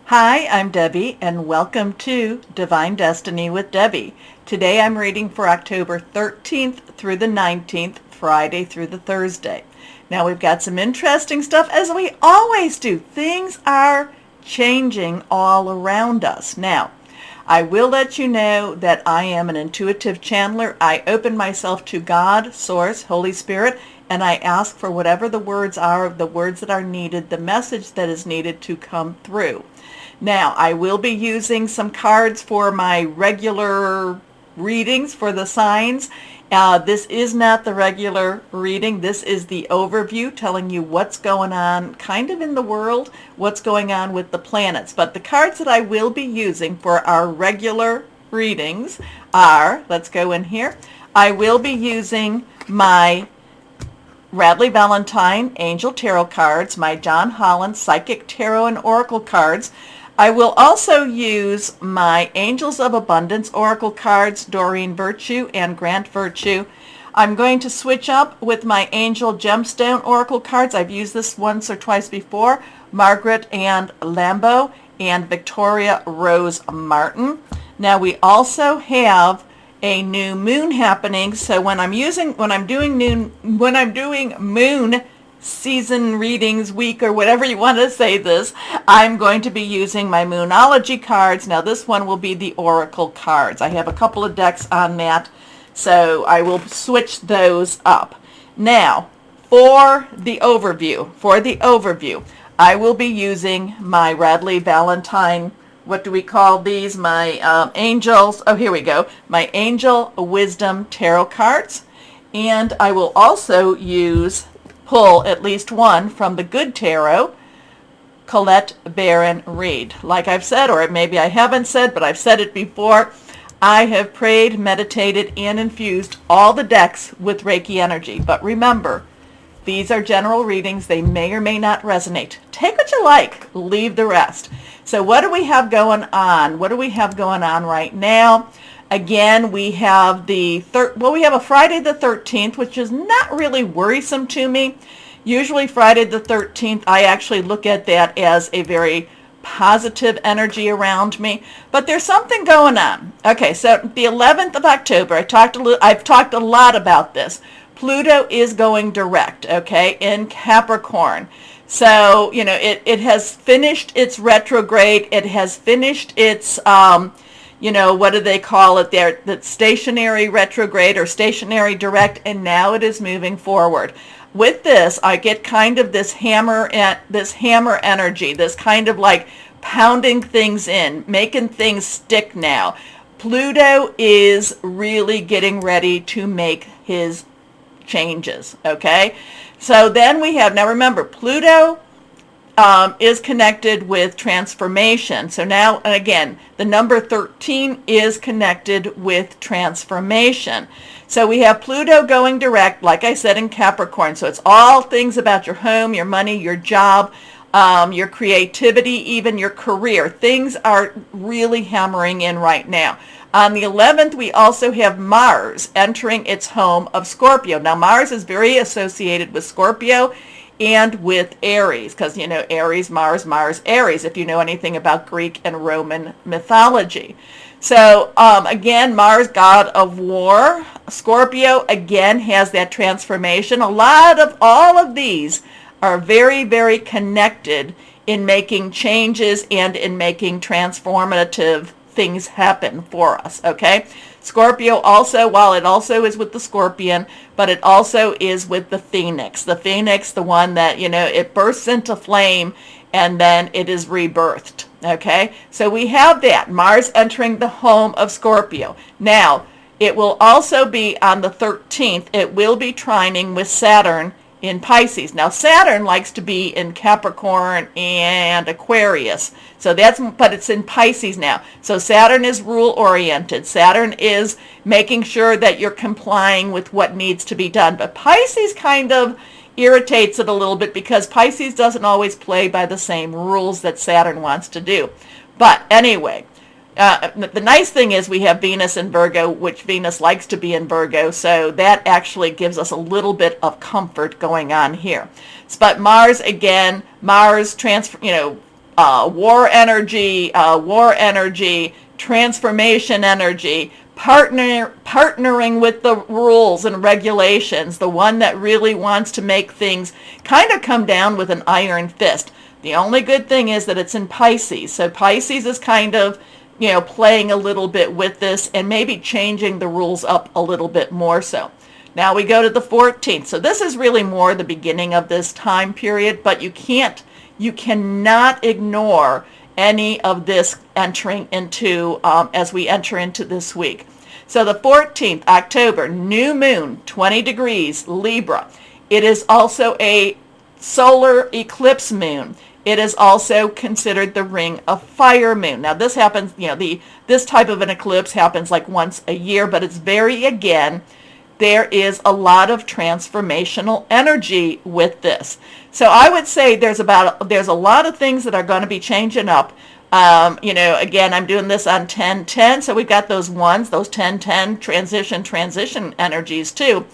Hi, I'm Debbie, and welcome to Divine Destiny with Debbie. Today I'm reading for October 13th through the 19th, Friday through the Thursday. Now we've got some interesting stuff, as we always do. Things are changing all around us. Now, I will let you know that I am an intuitive channeler. I open myself to God, Source, Holy Spirit, and I ask for whatever the words are, the words that are needed, the message that is needed to come through. Now, I will be using some cards for my regular readings for the signs. This is not the regular reading. This is the overview telling you what's going on kind of in the world, what's going on with the planets. But the cards that I will be using for our regular readings are, let's go in here, I will be using my Radley Valentine Angel Tarot cards, my John Holland Psychic Tarot and Oracle cards. I will also use my Angels of Abundance Oracle cards, Doreen Virtue and Grant Virtue. I'm going to switch up with my Angel Gemstone Oracle cards. I've used this once or twice before, Margaret and Lambo and Victoria Rose Martin. Now we also have a new moon happening, so when I'm doing moon season readings week or whatever you want to say this, I'm going to be using my Moonology cards. Now this one will be the Oracle cards. I have a couple of decks on that, so I will switch those up. Now for the overview, I will be using my Radley Valentine, what do we call these? My angels, oh here we go, my Angel Wisdom Tarot cards. And I will also pull at least one from the Good Tarot, Colette Baron Reed. Like I've said, or maybe I haven't said, but I've said it before, I have prayed, meditated, and infused all the decks with Reiki energy. But remember, these are general readings. They may or may not resonate. Take what you like, leave the rest. So what do we have going on? What do we have going on right now? Again, we have we have a Friday the 13th, which is not really worrisome to me. Usually Friday the 13th, I actually look at that as a very positive energy around me, but there's something going on. Okay, so the 11th of October, I've talked a lot about this. Pluto is going direct, okay, in Capricorn. So, you know, it has finished its retrograde. It has finished its what do they call it there? The stationary retrograde or stationary direct, and now it is moving forward. With this, I get kind of this hammer energy, this kind of like pounding things in, making things stick now. Pluto is really getting ready to make his changes, okay? So then we have, now remember, Pluto is connected with transformation. So now, and again, the number 13 is connected with transformation. So we have Pluto going direct, like I said, in Capricorn. So it's all things about your home, your money, your job, your creativity, even your career. Things are really hammering in right now. On the 11th, we also have Mars entering its home of Scorpio. Now, Mars is very associated with Scorpio and with Aries, because, you know, Aries, Mars, Aries, if you know anything about Greek and Roman mythology. So, again, Mars, god of war. Scorpio, again, has that transformation. A lot of all of these are very, very connected in making changes and in making transformative things happen for us, okay? Scorpio also, while it also is with the scorpion, but it also is with the phoenix. The phoenix, the one that, you know, it bursts into flame and then it is rebirthed, okay? So we have that, Mars entering the home of Scorpio. Now, it will also be on the 13th, it will be trining with Saturn in Pisces. Now Saturn likes to be in Capricorn and Aquarius. So but it's in Pisces now. So Saturn is rule oriented. Saturn is making sure that you're complying with what needs to be done. But Pisces kind of irritates it a little bit because Pisces doesn't always play by the same rules that Saturn wants to do. But anyway, the nice thing is we have Venus in Virgo, which Venus likes to be in Virgo, so that actually gives us a little bit of comfort going on here. But Mars, again, Mars war energy, transformation energy, partnering with the rules and regulations, the one that really wants to make things kind of come down with an iron fist. The only good thing is that it's in Pisces. So Pisces is kind of, playing a little bit with this and maybe changing the rules up a little bit more so. Now we go to the 14th. So this is really more the beginning of this time period, but you cannot ignore any of this entering into, as we enter into this week. So the 14th, October, new moon, 20 degrees, Libra. It is also a solar eclipse moon. It is also considered the ring of fire moon. Now this happens, this type of an eclipse happens like once a year, but it's there is a lot of transformational energy with this. So I would say there's a lot of things that are going to be changing up. Again, I'm doing this on 10-10, so we've got those 10-10 transition energies too.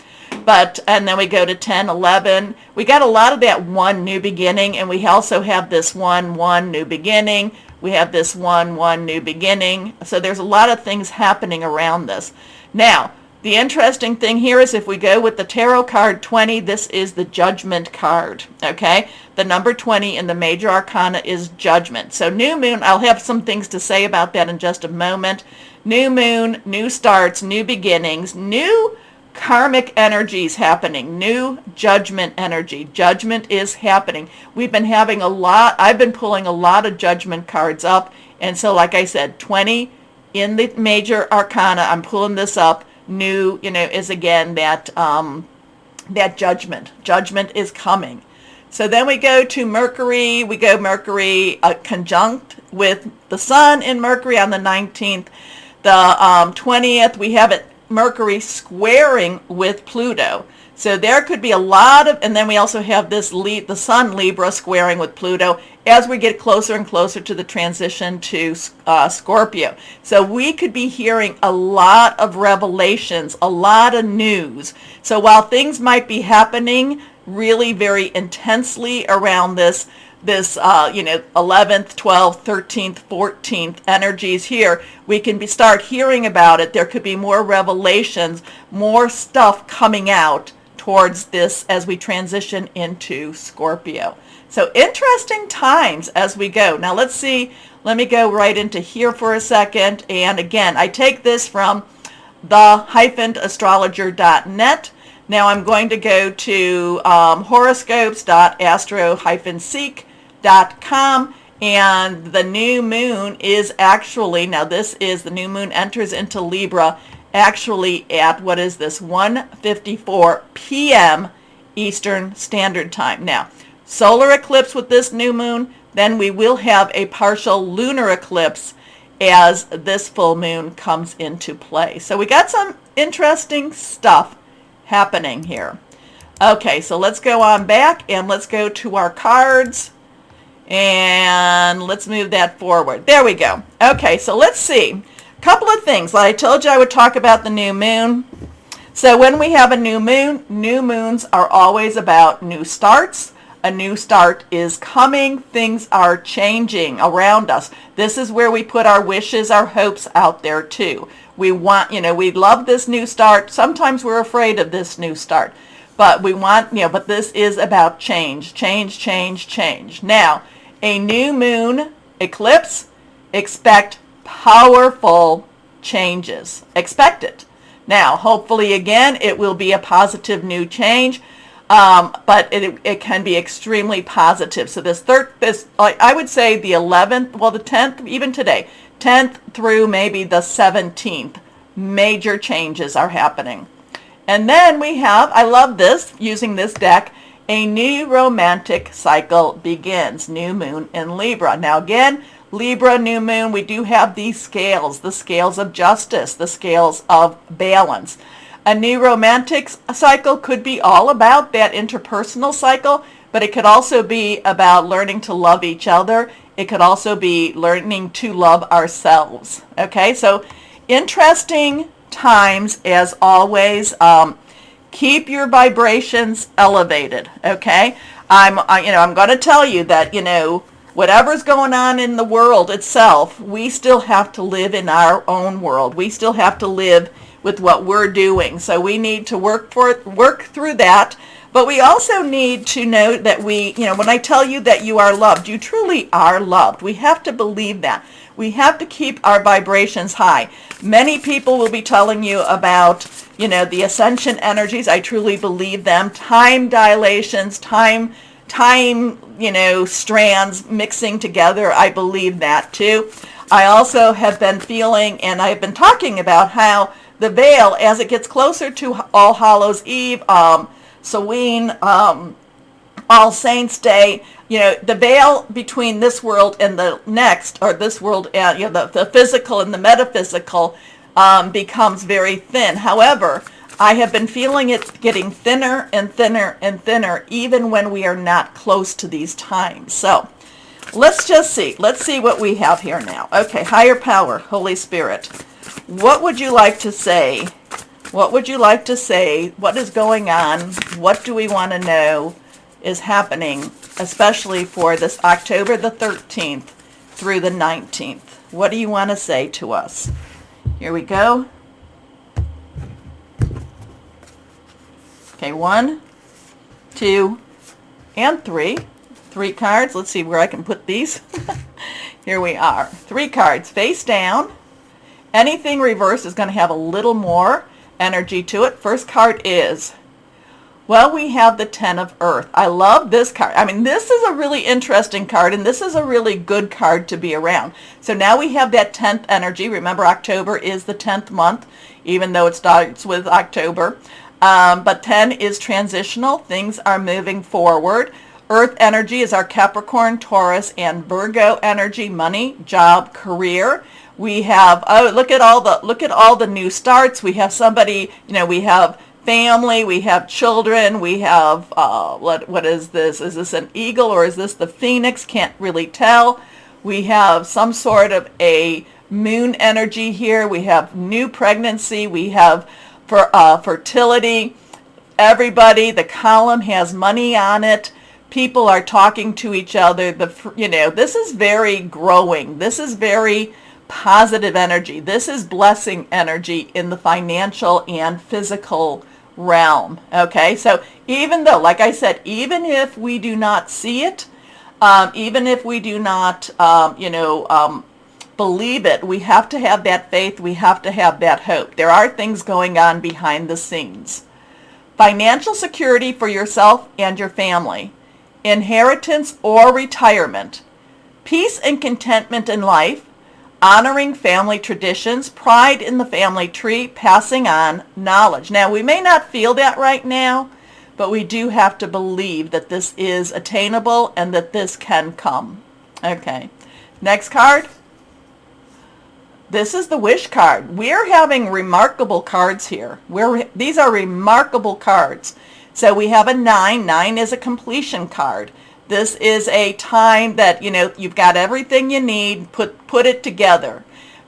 And then we go to 10-11. We got a lot of that 1 new beginning, and we also have this 1 new beginning. We have this 1 new beginning. So there's a lot of things happening around this. Now, the interesting thing here is if we go with the tarot card 20, this is the judgment card, okay? The number 20 in the major arcana is judgment. So new moon, I'll have some things to say about that in just a moment. New moon, new starts, new beginnings, new karmic energies happening, new judgment energy. Judgment is happening. I've been pulling a lot of judgment cards up. And so like I said, 20 in the major arcana, I'm pulling this up. New, is again that judgment. Judgment is coming. So then we go to Mercury. Mercury conjunct with the Sun in Mercury on the 19th. The 20th, we have Mercury squaring with Pluto. So there could be a lot of, and then we also have the Sun Libra squaring with Pluto as we get closer and closer to the transition to Scorpio. So we could be hearing a lot of revelations, a lot of news. So while things might be happening really very intensely around this 11th, 12th, 13th, 14th energies here, we can start hearing about it. There could be more revelations, more stuff coming out towards this as we transition into Scorpio. So interesting times as we go. Now let's see, let me go right into here for a second. And again, I take this from the-astrologer.net. Now I'm going to go to horoscopes.astro-seek.com, and the new moon is actually, now this is the new moon enters into Libra actually at, 1:54 p.m. Eastern Standard Time. Now, solar eclipse with this new moon, then we will have a partial lunar eclipse as this full moon comes into play. So we got some interesting stuff happening here. Okay, so let's go on back and let's go to our cards and let's move that forward. There we go. Okay, so let's see. Couple of things. Like I told you I would talk about the new moon. So when we have a new moons are always about new starts. A new start is coming. Things are changing around us. This is where we put our wishes, our hopes out there too. We want, we love this new start. Sometimes we're afraid of this new start. But we want, but this is about change. Now, a new moon eclipse, expect powerful changes. Expect it. Now, hopefully, again, it will be a positive new change, but it can be extremely positive. So I would say the 11th, well, the 10th, even today, 10th through maybe the 17th, major changes are happening. And then we have, I love this, using this deck, a new romantic cycle begins. New moon in Libra. Now, again, Libra, new moon, we do have these scales, the scales of justice, the scales of balance. A new romantic cycle could be all about that interpersonal cycle, but it could also be about learning to love each other. It could also be learning to love ourselves. Okay, so interesting times as always. Keep your vibrations elevated. Okay, I'm going to tell you that whatever's going on in the world itself, we still have to live in our own world. We still have to live with what we're doing. So we need to work through that. But we also need to know that when I tell you that you are loved, you truly are loved. We have to believe that. We have to keep our vibrations high. Many people will be telling you about, the ascension energies. I truly believe them. Time dilations, time, strands mixing together. I believe that too. I also have been feeling, and I've been talking about how the veil, as it gets closer to All Hallows Eve, Samhain, All Saints Day, the veil between this world and the next, or this world and the physical and the metaphysical, becomes very thin. However, I have been feeling it getting thinner and thinner and thinner, even when we are not close to these times. So let's just see. Let's see what we have here now. Okay, higher power, Holy Spirit. What would you like to say? What would you like to say? What is going on? What do we want to know is happening, especially for this October the 13th through the 19th? What do you want to say to us? Here we go. Okay, 1, 2, and 3. 3 cards. Let's see where I can put these. Here we are. 3 cards face down. Anything reversed is going to have a little more energy to it. First card is, well, we have the 10 of Earth. I love this card. I mean, this is a really interesting card, and this is a really good card to be around. So now we have that 10th energy. Remember, October is the 10th month, even though it starts with October. But 10 is transitional. Things are moving forward. Earth energy is our Capricorn, Taurus, and Virgo energy, money, job, career. We have, look at all the new starts. We have somebody, we have family, we have children, we have, what is this? Is this an eagle or is this the phoenix? Can't really tell. We have some sort of a moon energy here. We have new pregnancy. We have fertility. Everybody, the column has money on it. People are talking to each other. This is very growing. This is very positive energy. This is blessing energy in the financial and physical realm. Okay, so even though, like I said, even if we do not see it, even if we do not, believe it, we have to have that faith. We have to have that hope. There are things going on behind the scenes. Financial security for yourself and your family. Inheritance or retirement. Peace and contentment in life. Honoring family traditions, pride in the family tree, passing on knowledge. Now, we may not feel that right now, but we do have to believe that this is attainable and that this can come. Okay, next card. This is the wish card. We're having remarkable cards here. These are remarkable cards. So we have a 9. 9 is a completion card. This is a time that, you've got everything you need, put it together.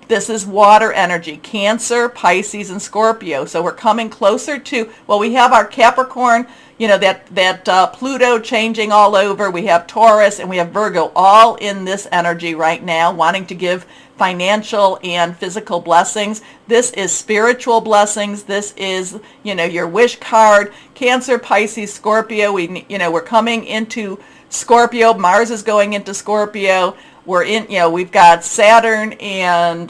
This is water energy, Cancer, Pisces, and Scorpio. So we're coming closer to, well, we have our Capricorn, that Pluto changing all over. We have Taurus and we have Virgo all in this energy right now, wanting to give financial and physical blessings. This is spiritual blessings. This is, your wish card, Cancer, Pisces, Scorpio. We're coming into Scorpio. Mars is going into Scorpio. We're in, we've got Saturn and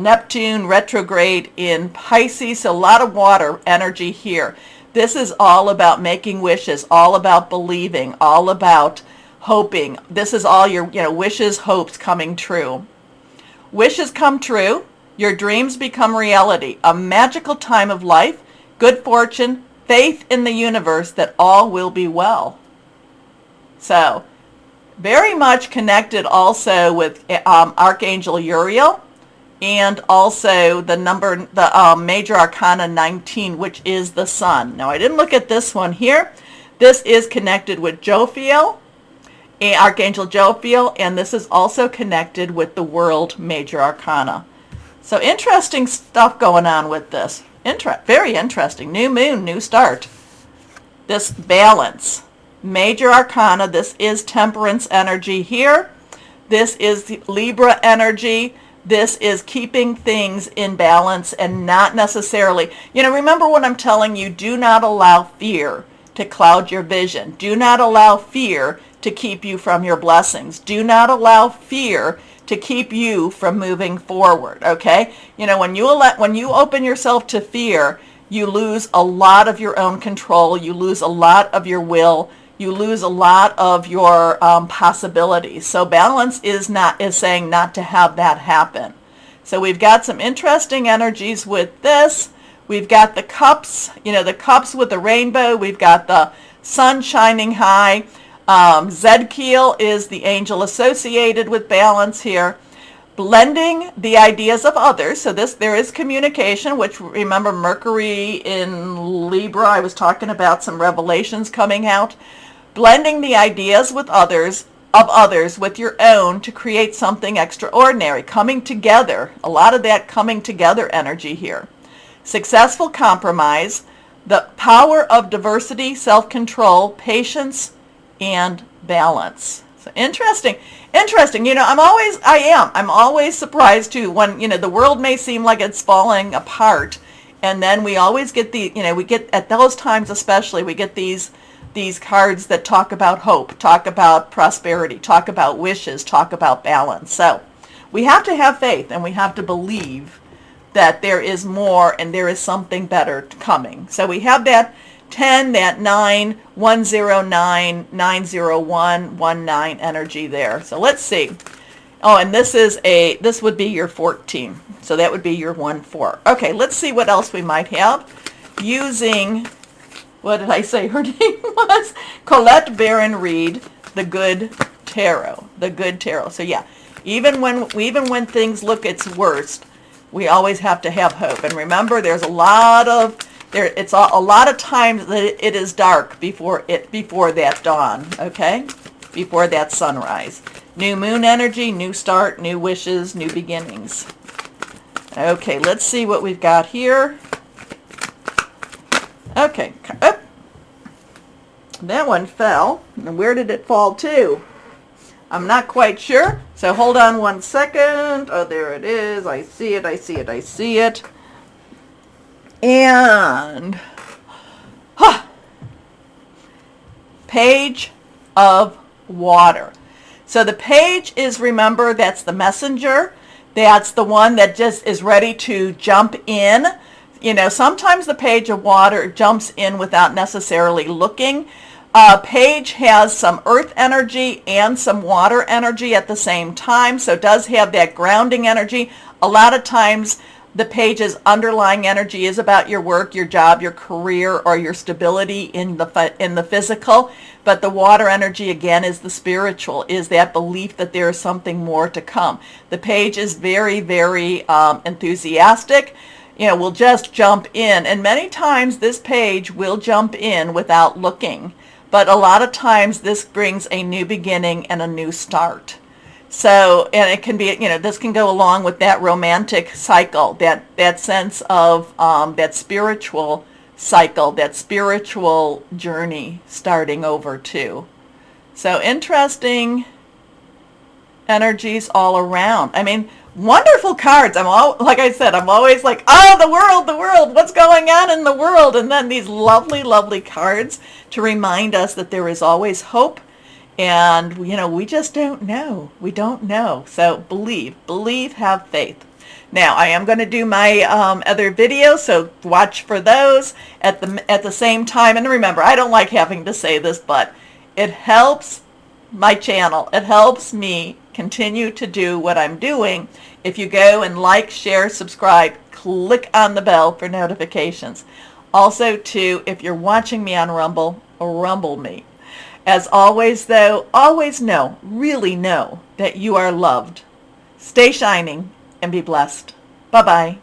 Neptune retrograde in Pisces. So a lot of water energy here. This is all about making wishes, all about believing, all about hoping. This is all your, wishes, hopes coming true. Wishes come true. Your dreams become reality. A magical time of life, good fortune, faith in the universe that all will be well. So, very much connected also with Archangel Uriel, and also the major arcana 19, which is the sun. Now, I didn't look at this one here. This is connected with Jophiel, Archangel Jophiel, and this is also connected with the world major arcana. So interesting stuff going on with this. Very interesting. New moon, new start. This balance. Major arcana, this is temperance energy here. This is Libra energy. This is keeping things in balance and not necessarily, remember what I'm telling you, do not allow fear to cloud your vision. Do not allow fear to keep you from your blessings. Do not allow fear to keep you from moving forward, okay? When you open yourself to fear, you lose a lot of your own control. You lose a lot of your will. You lose a lot of your possibilities. So balance is saying not to have that happen. So we've got some interesting energies with this. We've got the cups, the cups with the rainbow. We've got the sun shining high. Zedkiel is the angel associated with balance here. Blending the ideas of others. So there is communication, which, remember, Mercury in Libra, I was talking about some revelations coming out. Blending the ideas with others with your own to create something extraordinary. Coming together. A lot of that coming together energy here. Successful compromise. The power of diversity, self-control, patience, and balance. So interesting. I'm always surprised too when, the world may seem like it's falling apart. And then we always get we get at those times especially, we get these cards that talk about hope, talk about prosperity, talk about wishes, talk about balance. So we have to have faith and we have to believe that there is more and there is something better coming. So we have that 10, that 9, 109, 901, 19 energy there. So let's see. Oh, and this would be your 14. So that would be your 1-4. Okay, let's see what else we might have using, what did I say her name was? Colette Baron Reed, the Good Tarot. The Good Tarot. So yeah, even when things look its worst, we always have to have hope. And remember, there's a lot of times that it is dark before that dawn, okay? Before that sunrise. New moon energy, new start, new wishes, new beginnings. Okay, let's see what we've got here. Okay, that one fell. And where did it fall to? I'm not quite sure. So hold on one second. Oh, there it is. I see it. And Page of Water. So the page is, remember, that's the messenger. That's the one that just is ready to jump in. Sometimes the Page of Water jumps in without necessarily looking. Page has some earth energy and some water energy at the same time, so it does have that grounding energy. A lot of times the page's underlying energy is about your work, your job, your career, or your stability in the physical. But the water energy, again, is the spiritual, is that belief that there is something more to come. The page is very, very enthusiastic. Will just jump in. And many times this page will jump in without looking. But a lot of times this brings a new beginning and a new start. So, and it can be, this can go along with that romantic cycle, that sense of that spiritual cycle, that spiritual journey starting over too. So interesting energies all around. I mean, wonderful cards. Like I said, I'm always like, oh, the world, what's going on in the world? And then these lovely, lovely cards to remind us that there is always hope. And, we just don't know. We don't know. So believe, have faith. Now, I am going to do my other videos, so watch for those at the same time. And remember, I don't like having to say this, but it helps my channel. It helps me continue to do what I'm doing. If you go and like, share, subscribe, click on the bell for notifications. Also, too, if you're watching me on Rumble, rumble me. As always, though, always know, really know that you are loved. Stay shining and be blessed. Bye-bye.